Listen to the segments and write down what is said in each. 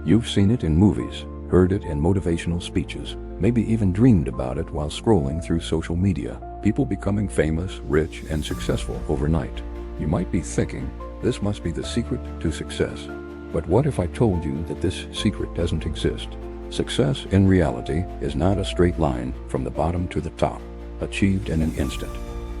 You've seen it in movies, heard it in motivational speeches, maybe even dreamed about it while scrolling through social media. People becoming famous, rich, and successful overnight. You might be thinking, this must be the secret to success. But what if I told you that this secret doesn't exist? Success in reality is not a straight line from the bottom to the top, achieved in an instant.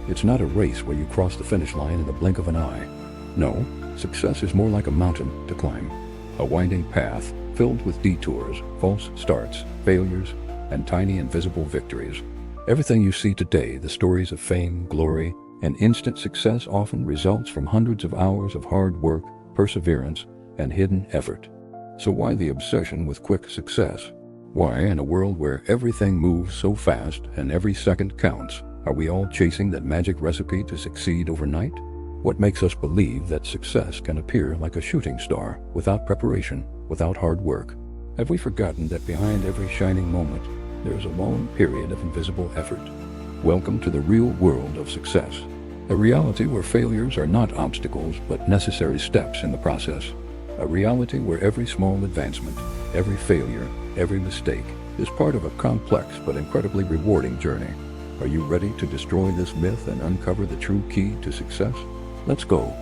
It's not a race where you cross the finish line in the blink of an eye. No, success is more like a mountain to climb. A winding path filled with detours, false starts, failures, and tiny invisible victories. Everything you see today, the stories of fame, glory, and instant success, often results from hundreds of hours of hard work, perseverance, and hidden effort. So why the obsession with quick success? Why, in a world where everything moves so fast and every second counts, are we all chasing that magic recipe to succeed overnight? What makes us believe that success can appear like a shooting star, without preparation, without hard work? Have we forgotten that behind every shining moment, there is a long period of invisible effort? Welcome to the real world of success. A reality where failures are not obstacles, but necessary steps in the process. A reality where every small advancement, every failure, every mistake is part of a complex but incredibly rewarding journey. Are you ready to destroy this myth and uncover the true key to success? Let's go.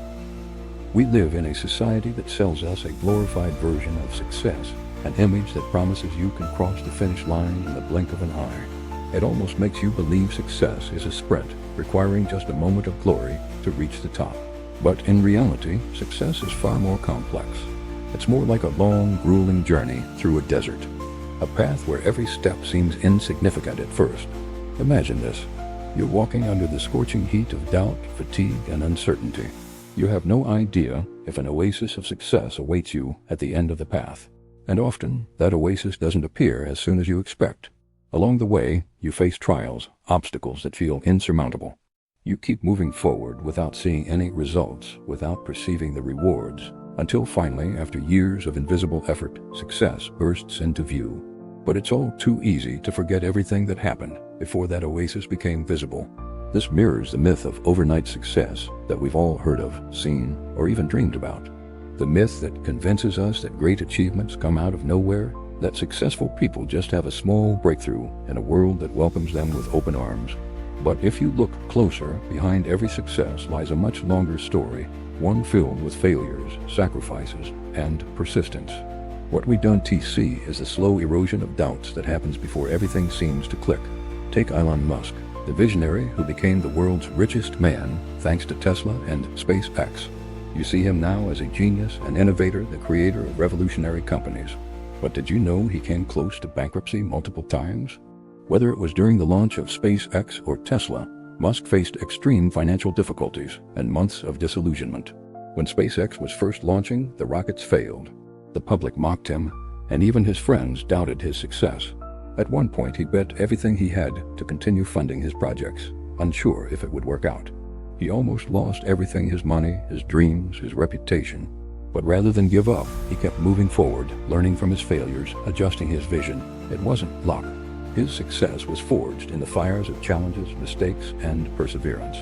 We live in a society that sells us a glorified version of success, an image that promises you can cross the finish line in the blink of an eye. It almost makes you believe success is a sprint, requiring just a moment of glory to reach the top. But in reality, success is far more complex. It's more like a long, grueling journey through a desert. A path where every step seems insignificant at first. Imagine this. You're walking under the scorching heat of doubt, fatigue, and uncertainty. You have no idea if an oasis of success awaits you at the end of the path. And often, that oasis doesn't appear as soon as you expect. Along the way, you face trials, obstacles that feel insurmountable. You keep moving forward without seeing any results, without perceiving the rewards, until finally, after years of invisible effort, success bursts into view. But it's all too easy to forget everything that happened before that oasis became visible. This mirrors the myth of overnight success that we've all heard of, seen, or even dreamed about. The myth that convinces us that great achievements come out of nowhere, that successful people just have a small breakthrough in a world that welcomes them with open arms. But if you look closer, behind every success lies a much longer story, one filled with failures, sacrifices, and persistence. What we don't see is the slow erosion of doubts that happens before everything seems to click. Take Elon Musk, the visionary who became the world's richest man thanks to Tesla and SpaceX. You see him now as a genius, an innovator, the creator of revolutionary companies. But did you know he came close to bankruptcy multiple times? Whether it was during the launch of SpaceX or Tesla, Musk faced extreme financial difficulties and months of disillusionment. When SpaceX was first launching, the rockets failed. The public mocked him, and even his friends doubted his success. At one point, he bet everything he had to continue funding his projects, unsure if it would work out. He almost lost everything: his money, his dreams, his reputation. But rather than give up, he kept moving forward, learning from his failures, adjusting his vision. It wasn't luck. His success was forged in the fires of challenges, mistakes, and perseverance.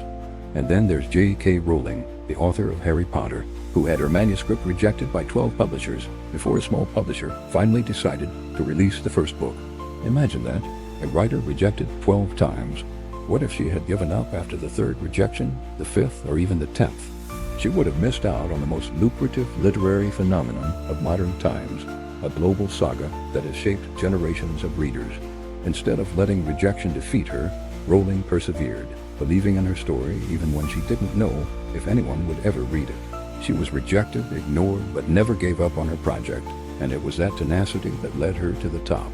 And then there's J.K. Rowling, the author of Harry Potter, who had her manuscript rejected by 12 publishers before a small publisher finally decided to release the first book. Imagine that, a writer rejected 12 times. What if she had given up after the third rejection, the fifth, or even the 10th? She would have missed out on the most lucrative literary phenomenon of modern times, a global saga that has shaped generations of readers. Instead of letting rejection defeat her, Rowling persevered, believing in her story even when she didn't know if anyone would ever read it. She was rejected, ignored, but never gave up on her project, and it was that tenacity that led her to the top.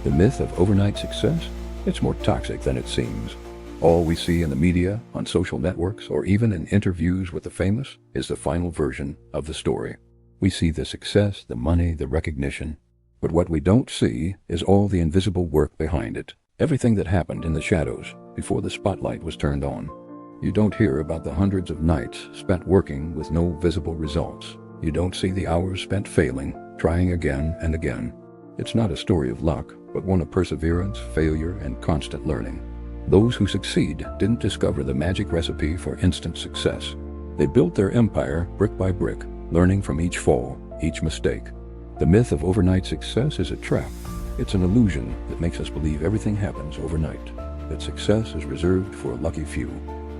The myth of overnight success? It's more toxic than it seems. All we see in the media, on social networks, or even in interviews with the famous is the final version of the story. We see the success, the money, the recognition. But what we don't see is all the invisible work behind it. Everything that happened in the shadows before the spotlight was turned on. You don't hear about the hundreds of nights spent working with no visible results. You don't see the hours spent failing, trying again and again. It's not a story of luck, but one of perseverance, failure, and constant learning. Those who succeed didn't discover the magic recipe for instant success. They built their empire brick by brick, learning from each fall, each mistake. The myth of overnight success is a trap. It's an illusion that makes us believe everything happens overnight, that success is reserved for a lucky few.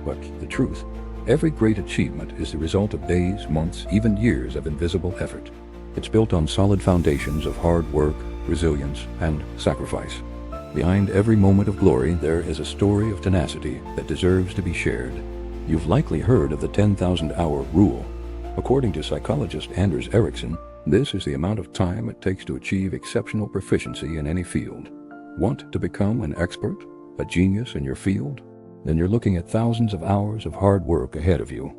But the truth, every great achievement is the result of days, months, even years of invisible effort. It's built on solid foundations of hard work, resilience, and sacrifice. Behind every moment of glory, there is a story of tenacity that deserves to be shared. You've likely heard of the 10,000-hour rule. According to psychologist Anders Ericsson, this is the amount of time it takes to achieve exceptional proficiency in any field. Want to become an expert, a genius in your field? Then you're looking at thousands of hours of hard work ahead of you.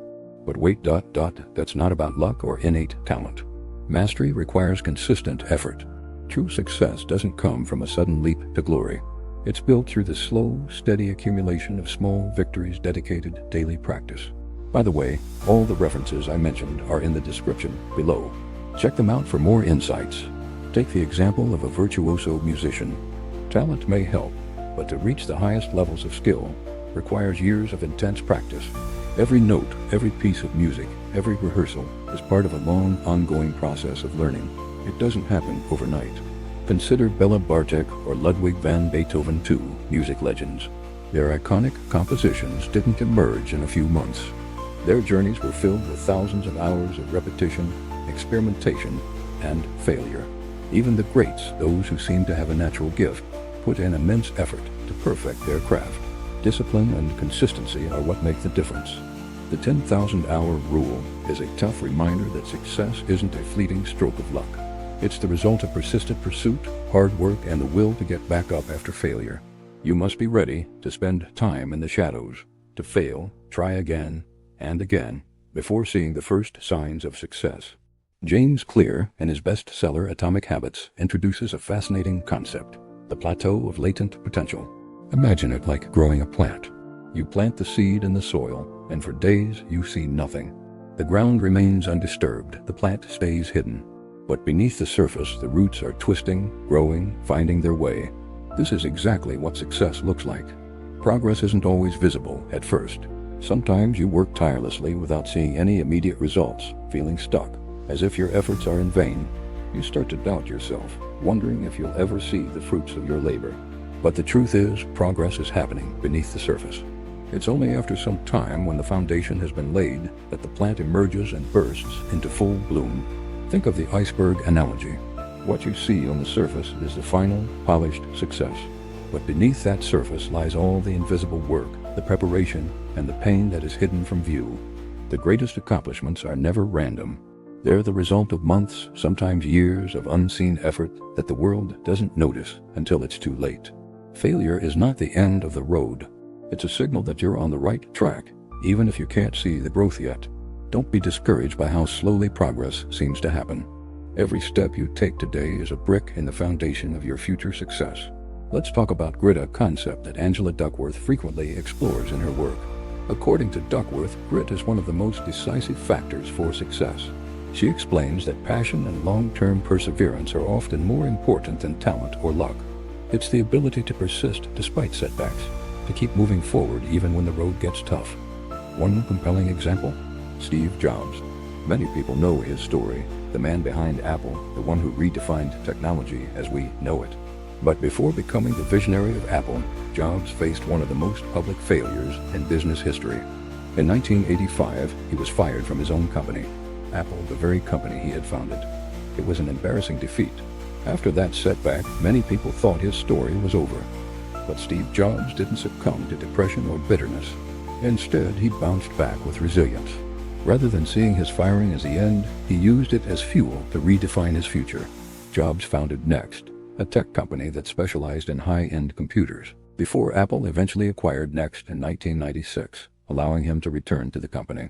But wait, that's not about luck or innate talent. Mastery requires consistent effort. True success doesn't come from a sudden leap to glory. It's built through the slow, steady accumulation of small victories, dedicated daily practice. By the way, all the references I mentioned are in the description below. Check them out for more insights. Take the example of a virtuoso musician. Talent may help, but to reach the highest levels of skill requires years of intense practice. Every note, every piece of music, every rehearsal is part of a long, ongoing process of learning. It doesn't happen overnight. Consider Bela Bartok or Ludwig van Beethoven, two music legends. Their iconic compositions didn't emerge in a few months. Their journeys were filled with thousands of hours of repetition, experimentation, and failure. Even the greats, those who seem to have a natural gift, put in immense effort to perfect their craft. Discipline and consistency are what make the difference. The 10,000-hour rule is a tough reminder that success isn't a fleeting stroke of luck. It's the result of persistent pursuit, hard work, and the will to get back up after failure. You must be ready to spend time in the shadows, to fail, try again, and again, before seeing the first signs of success. James Clear, in his bestseller Atomic Habits, introduces a fascinating concept, the plateau of latent potential. Imagine it like growing a plant. You plant the seed in the soil, and for days you see nothing. The ground remains undisturbed, the plant stays hidden. But beneath the surface, the roots are twisting, growing, finding their way. This is exactly what success looks like. Progress isn't always visible at first. Sometimes you work tirelessly without seeing any immediate results, feeling stuck, as if your efforts are in vain. You start to doubt yourself, wondering if you'll ever see the fruits of your labor. But the truth is, progress is happening beneath the surface. It's only after some time, when the foundation has been laid, that the plant emerges and bursts into full bloom. Think of the iceberg analogy. What you see on the surface is the final, polished success. But beneath that surface lies all the invisible work, the preparation, and the pain that is hidden from view. The greatest accomplishments are never random. They're the result of months, sometimes years, of unseen effort that the world doesn't notice until it's too late. Failure is not the end of the road. It's a signal that you're on the right track, even if you can't see the growth yet. Don't be discouraged by how slowly progress seems to happen. Every step you take today is a brick in the foundation of your future success. Let's talk about grit, a concept that Angela Duckworth frequently explores in her work. According to Duckworth, grit is one of the most decisive factors for success. She explains that passion and long-term perseverance are often more important than talent or luck. It's the ability to persist despite setbacks, to keep moving forward even when the road gets tough. One compelling example? Steve Jobs. Many people know his story, the man behind Apple, the one who redefined technology as we know it. But before becoming the visionary of Apple, Jobs faced one of the most public failures in business history. In 1985, he was fired from his own company, Apple, the very company he had founded. It was an embarrassing defeat. After that setback, many people thought his story was over. But Steve Jobs didn't succumb to depression or bitterness. Instead, he bounced back with resilience. Rather than seeing his firing as the end, he used it as fuel to redefine his future. Jobs founded Next, a tech company that specialized in high-end computers, before Apple eventually acquired Next in 1996, allowing him to return to the company.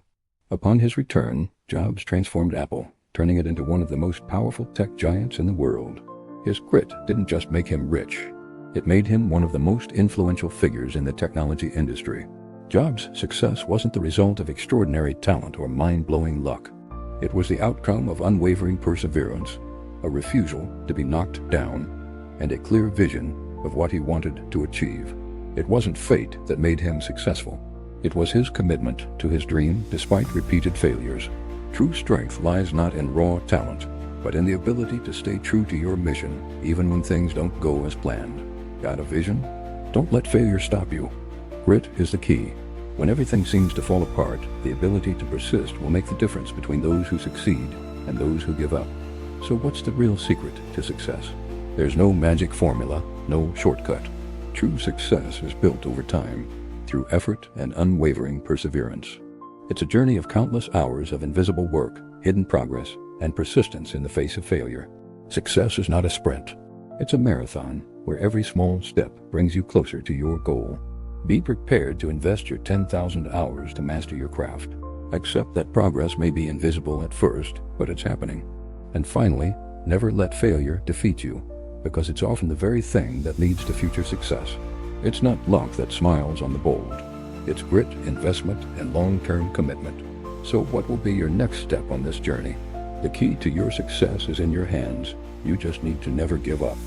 Upon his return, Jobs transformed Apple, turning it into one of the most powerful tech giants in the world. His grit didn't just make him rich. It made him one of the most influential figures in the technology industry. Jobs' success wasn't the result of extraordinary talent or mind-blowing luck. It was the outcome of unwavering perseverance, a refusal to be knocked down, and a clear vision of what he wanted to achieve. It wasn't fate that made him successful. It was his commitment to his dream despite repeated failures. True strength lies not in raw talent, but in the ability to stay true to your mission even when things don't go as planned. Got a vision? Don't let failure stop you. Grit is the key. When everything seems to fall apart, the ability to persist will make the difference between those who succeed and those who give up. So what's the real secret to success? There's no magic formula, no shortcut. True success is built over time, through effort and unwavering perseverance. It's a journey of countless hours of invisible work, hidden progress, and persistence in the face of failure. Success is not a sprint. It's a marathon where every small step brings you closer to your goal. Be prepared to invest your 10,000 hours to master your craft. Accept that progress may be invisible at first, but it's happening. And finally, never let failure defeat you, because it's often the very thing that leads to future success. It's not luck that smiles on the bold. It's grit, investment, and long-term commitment. So what will be your next step on this journey? The key to your success is in your hands. You just need to never give up.